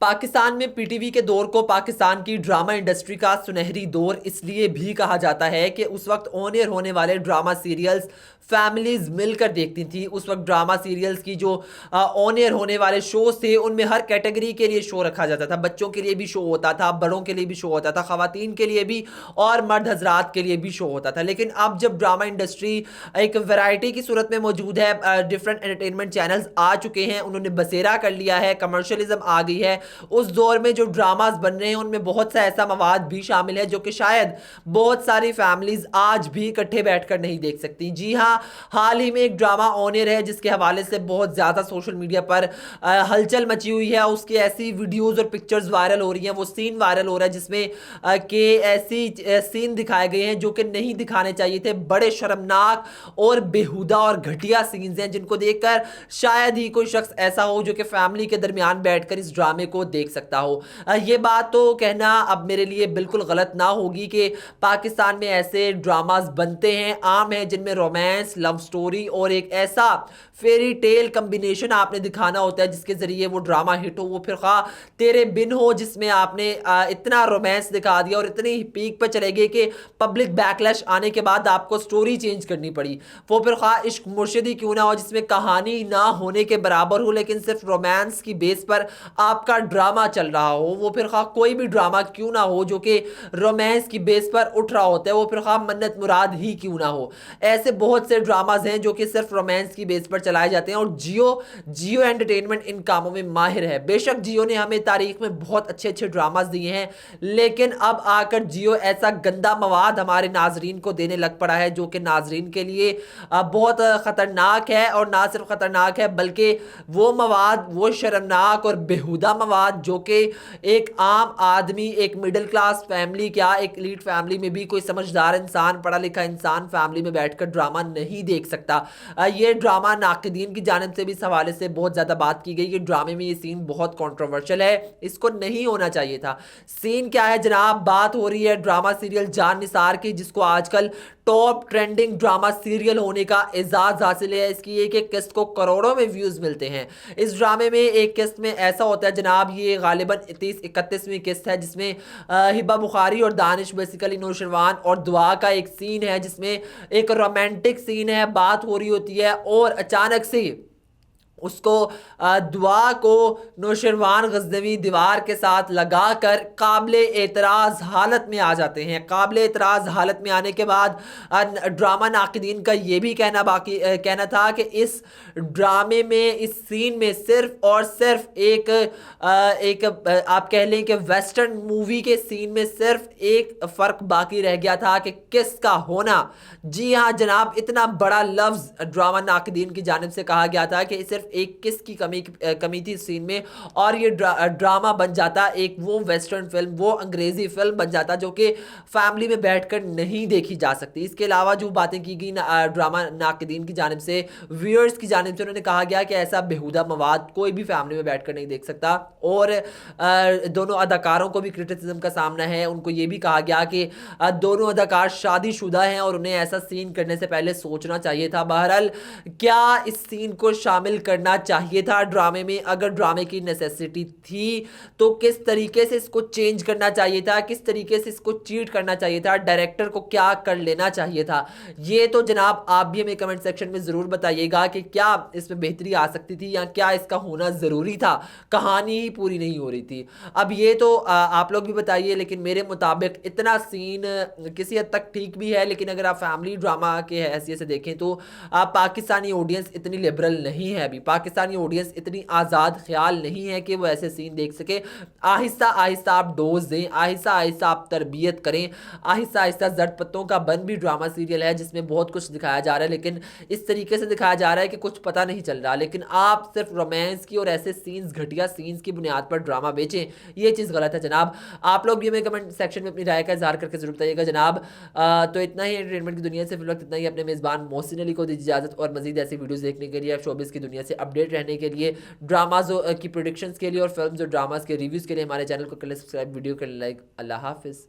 پاکستان میں P T V کے دور کو پاکستان کی ڈرامہ انڈسٹری کا سنہری دور اس لیے بھی کہا جاتا ہے کہ اس وقت آن ایئر ہونے والے ڈرامہ سیریلز فیملیز مل کر دیکھتی تھیں. اس وقت ڈرامہ سیریلز کی جو آن ایئر ہونے والے شوز تھے ان میں ہر کیٹیگری کے لیے شو رکھا جاتا تھا. بچوں کے لیے بھی شو ہوتا تھا, بڑوں کے لیے بھی شو ہوتا تھا, خواتین کے لیے بھی اور مرد حضرات کے لیے بھی شو ہوتا تھا. لیکن اب جب ڈرامہ انڈسٹری ایک ویرائٹی کی صورت میں موجود ہے, ڈفرینٹ انٹرٹینمنٹ چینلز آ چکے ہیں, انہوں نے بسیرا کر لیا ہے, کمرشلزم آ گئی ہے, اس دور میں جو ڈراماز بن رہے ہیں ان میں بہت سا ایسا مواد بھی شامل ہے جو کہ شاید بہت ساری فیملیز آج بھی اکٹھے بیٹھ کر نہیں دیکھ سکتی. جی ہاں, حال ہی میں ایک ڈرامہ آن ایئر ہے جس کے حوالے سے بہت زیادہ سوشل میڈیا پر ہلچل مچی ہوئی ہے. اس کی ایسی ویڈیوز اور پکچرز وائرل ہو رہی ہیں, وہ سین وائرل ہو رہا ہے جس میں کہ ایسی سین دکھائے گئے ہیں جو کہ نہیں دکھانے چاہیے تھے. بڑے شرمناک اور بیہودہ اور گھٹیا سینز ہیں جن کو دیکھ کر شاید ہی کوئی شخص ایسا ہو جو کہ فیملی کے درمیان بیٹھ کر اس ڈرامے کو دیکھ سکتا ہو. یہ بات تو کہنا اب میرے لیے بالکل غلط نہ ہوگی کہ پاکستان میں ایسے ڈراماز بنتے ہیں, عام ہیں, جن میں رومانس, لو سٹوری اور ایک ایسا فیری ٹیل کمبینیشن آپ نے دکھانا ہوتا ہے جس کے ذریعے وہ ڈرامہ ہٹ ہو. وہ پھر خواہ تیرے بن ہو جس میں آپ نے اتنا رومانس دکھا دیا اور اتنی پیک پہ چلے گئے کہ پبلک بیکلیش آنے کے بعد آپ کو سٹوری چینج کرنی پڑی. وہ پھر خواہ عشق مرشدی کیوں نہ ہو جس میں کہانی نہ ہونے کے برابر ہو لیکن صرف رومانس کی بیس پر آپ کا ڈرامہ چل رہا ہو. وہ پھر خواہ کوئی بھی ڈرامہ کیوں نہ ہو جو کہ رومانس کی بیس پر اٹھ رہا ہوتا ہے, وہ پھر خواہ منت مراد ہی کیوں نہ ہو. ایسے بہت سے ڈراماز ہیں جو کہ صرف رومانس کی بیس پر چلائے جاتے ہیں اور جیو انٹرٹینمنٹ ان کاموں میں ماہر ہے. بے شک جیو نے ہمیں تاریخ میں بہت اچھے اچھے ڈراماز دیے ہیں, لیکن اب آ کر جیو ایسا گندا مواد ہمارے ناظرین کو دینے لگ پڑا ہے جو کہ ناظرین کے لیے بہت خطرناک ہے. اور نہ صرف خطرناک ہے بلکہ وہ مواد, وہ شرمناک اور بیہودہ مواد جو کہ ایک عام آدمی, ایک مڈل کلاس فیملی, کیا ایک ایلیٹ فیملی میں بھی کوئی سمجھدار انسان, پڑھا لکھا انسان فیملی میں بیٹھ کر ڈرامہ نہیں دیکھ سکتا. یہ ڈرامہ ناقدین کی جانب سے بھی اس حوالے سے بہت زیادہ بات کی گئی کہ ڈرامے میں یہ سین بہت کنٹروورشل ہے, اس کو نہیں ہونا چاہیے تھا. سین کیا ہے جناب؟ بات ہو رہی ہے ڈرامہ سیریل جان نثار کی, جس کو آج کل ٹاپ ٹرینڈنگ ڈرامہ سیریل ہونے کا اعزاز حاصل ہے. اس کی ایک ایک قسط کو کروڑوں میں ویوز ملتے ہیں. اس ڈرامے میں ایک قسط میں ایسا ہوتا ہے جناب, یہ غالباً 31ویں قسط ہے جس میں ہبہ بخاری اور دانش بیسیکلی نوشروان اور دعا کا ایک سین ہے جس میں ایک رومانٹک سین ہے, بات ہو رہی ہوتی ہے اور اچانک سے اس کو دعا کو نوشروان غزنوی دیوار کے ساتھ لگا کر قابل اعتراض حالت میں آ جاتے ہیں. قابل اعتراض حالت میں آنے کے بعد ڈرامہ ناقدین کا یہ بھی کہنا تھا کہ اس ڈرامے میں, اس سین میں صرف اور صرف ایک آپ کہہ لیں کہ ویسٹرن مووی کے سین میں صرف ایک فرق باقی رہ گیا تھا کہ کس کا ہونا. جی ہاں جناب, اتنا بڑا لفظ ڈرامہ ناقدین کی جانب سے کہا گیا تھا کہ صرف ایک کس کی کمی تھی سین میں, اور یہ ڈرامہ بن جاتا ایک وہ ویسٹرن فلم, وہ انگریزی فلم بن جاتا جو کہ فیملی میں بیٹھ کر نہیں دیکھی جا سکتی. اس کے علاوہ جو باتیں کی گئی ڈرامہ ناقدین کی جانب سے, ویورز کی جانب سے, انہوں نے کہا گیا کہ ایسا بیہودہ مواد کوئی بھی فیملی میں بیٹھ کر نہیں دیکھ سکتا. اور دونوں اداکاروں کو بھی کرٹیسزم کا سامنا ہے. ان کو یہ بھی کہا گیا کہ دونوں اداکار شادی شدہ ہیں اور انہیں ایسا سین کرنے سے پہلے سوچنا چاہیے تھا. بہرحال کیا اس سین کو شامل کرنا چاہیے تھا ڈرامے میں؟ اگر ڈرامے کی نیسیسٹی تھی تو کس طریقے سے اس کو چینج کرنا چاہیے تھا, کس طریقے سے اس کو چیٹ کرنا چاہیے تھا, ڈائریکٹر کو کیا کر لینا چاہیے تھا؟ یہ تو جناب آپ بھی ہمیں کمنٹ سیکشن میں ضرور بتائیے گا کہ کیا اس میں بہتری آ سکتی تھی یا کیا اس کا ہونا ضروری تھا, کہانی ہی پوری نہیں ہو رہی تھی. اب یہ تو آپ لوگ بھی بتائیے, لیکن میرے مطابق اتنا سین کسی حد تک ٹھیک بھی ہے, لیکن اگر آپ فیملی ڈرامہ کے حیثیت سے دیکھیں تو پاکستانی آڈینس اتنی لبرل نہیں ہے. ابھی پاکستانی آڈینس اتنی آزاد خیال نہیں ہے کہ وہ ایسے سین دیکھ سکے. آہستہ آہستہ آپ ڈوز دیں, آہستہ آہستہ آپ تربیت کریں, آہستہ آہستہ زرد پتوں کا بن بھی ڈرامہ سیریل ہے جس میں بہت کچھ دکھایا جا رہا ہے, لیکن اس طریقے سے دکھایا جا رہا ہے کہ کچھ پتہ نہیں چل رہا. لیکن آپ صرف رومانس کی اور ایسے سینز, گھٹیا سینز کی بنیاد پر ڈرامہ بیچیں, یہ چیز غلط ہے جناب. آپ لوگ بھی ہمیں کمنٹ سیکشن میں اپنی رائے کا اظہار کر کے ضرور بتائیے گا جناب. تو اتنا ہی انٹرٹینمنٹ کی دنیا سے فی الوقت اتنا ہی. اپنے میزبان محسن علی کو دیجیے اجازت, اور مزید ایسی ویڈیوز دیکھنے کے لیے, شوبز کی دنیا سے اپڈیٹ رہنے کے لیے, ڈراماز کی پروڈکشنز کے لیے اور فلمز اور ڈراماز کے ریویوز کے لیے ہمارے چینل کو کر لیں سبسکرائب, ویڈیو کر لیں لائک. اللہ حافظ.